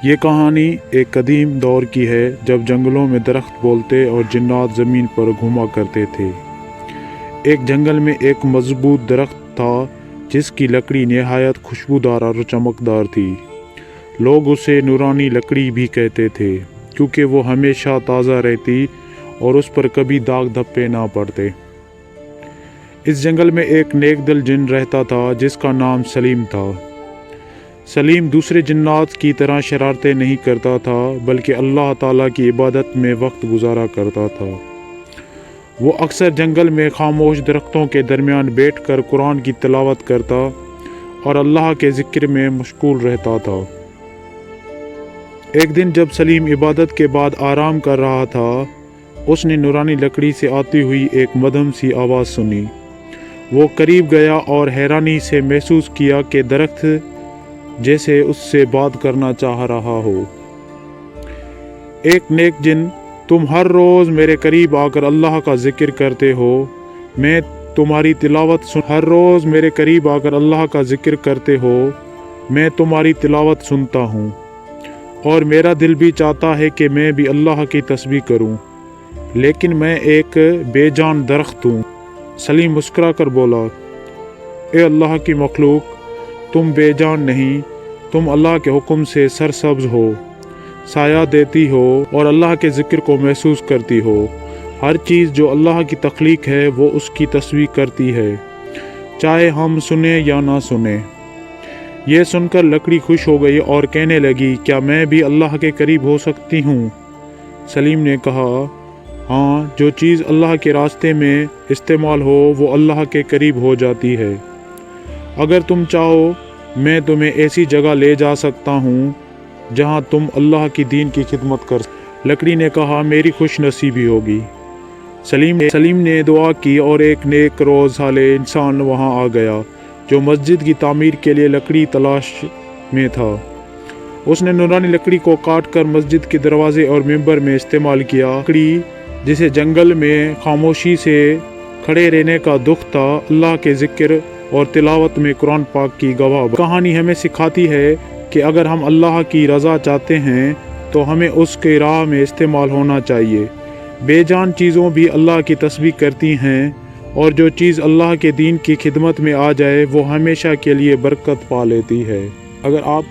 یہ کہانی ایک قدیم دور کی ہے جب جنگلوں میں درخت بولتے اور جنات زمین پر گھوما کرتے تھے۔ ایک جنگل میں ایک مضبوط درخت تھا جس کی لکڑی نہایت خوشبودار اور چمکدار تھی۔ لوگ اسے نورانی لکڑی بھی کہتے تھے کیونکہ وہ ہمیشہ تازہ رہتی اور اس پر کبھی داغ دھبے نہ پڑتے۔ اس جنگل میں ایک نیک دل جن رہتا تھا جس کا نام سلیم تھا۔ سلیم دوسرے جنات کی طرح شرارتیں نہیں کرتا تھا بلکہ اللہ تعالیٰ کی عبادت میں وقت گزارا کرتا تھا۔ وہ اکثر جنگل میں خاموش درختوں کے درمیان بیٹھ کر قرآن کی تلاوت کرتا اور اللہ کے ذکر میں مشغول رہتا تھا۔ ایک دن جب سلیم عبادت کے بعد آرام کر رہا تھا، اس نے نورانی لکڑی سے آتی ہوئی ایک مدھم سی آواز سنی۔ وہ قریب گیا اور حیرانی سے محسوس کیا کہ درخت جیسے اس سے بات کرنا چاہ رہا ہو۔ ایک نیک جن، تم ہر روز میرے قریب آ کر اللہ کا ذکر کرتے ہو، میں تمہاری تلاوت سنتا ہوں اور میرا دل بھی چاہتا ہے کہ میں بھی اللہ کی تسبیح کروں، لیکن میں ایک بے جان درخت ہوں۔ سلیم مسکرا کر بولا، اے اللہ کی مخلوق، تم بے جان نہیں، تم اللہ کے حکم سے سرسبز ہو، سایہ دیتی ہو اور اللہ کے ذکر کو محسوس کرتی ہو۔ ہر چیز جو اللہ کی تخلیق ہے وہ اس کی تسبیح کرتی ہے، چاہے ہم سنیں یا نہ سنیں۔ یہ سن کر لکڑی خوش ہو گئی اور کہنے لگی، کیا میں بھی اللہ کے قریب ہو سکتی ہوں؟ سلیم نے کہا، ہاں، جو چیز اللہ کے راستے میں استعمال ہو وہ اللہ کے قریب ہو جاتی ہے۔ اگر تم چاہو میں تمہیں ایسی جگہ لے جا سکتا ہوں جہاں تم اللہ کی دین کی خدمت کر سکتے۔ لکڑی نے کہا، میری خوش نصیبی ہوگی۔ سلیم نے دعا کی اور ایک نیک روز حالے انسان وہاں آ گیا جو مسجد کی تعمیر کے لیے لکڑی تلاش میں تھا۔ اس نے نورانی لکڑی کو کاٹ کر مسجد کے دروازے اور ممبر میں استعمال کیا۔ لکڑی جسے جنگل میں خاموشی سے کھڑے رہنے کا دکھ تھا، اللہ کے ذکر اور تلاوت میں قرآن پاک کی گواہ۔ کہانی ہمیں سکھاتی ہے کہ اگر ہم اللہ کی رضا چاہتے ہیں تو ہمیں اس کے راہ میں استعمال ہونا چاہیے۔ بے جان چیزوں بھی اللہ کی تسبیح کرتی ہیں اور جو چیز اللہ کے دین کی خدمت میں آ جائے وہ ہمیشہ کے لیے برکت پا لیتی ہے۔ اگر آپ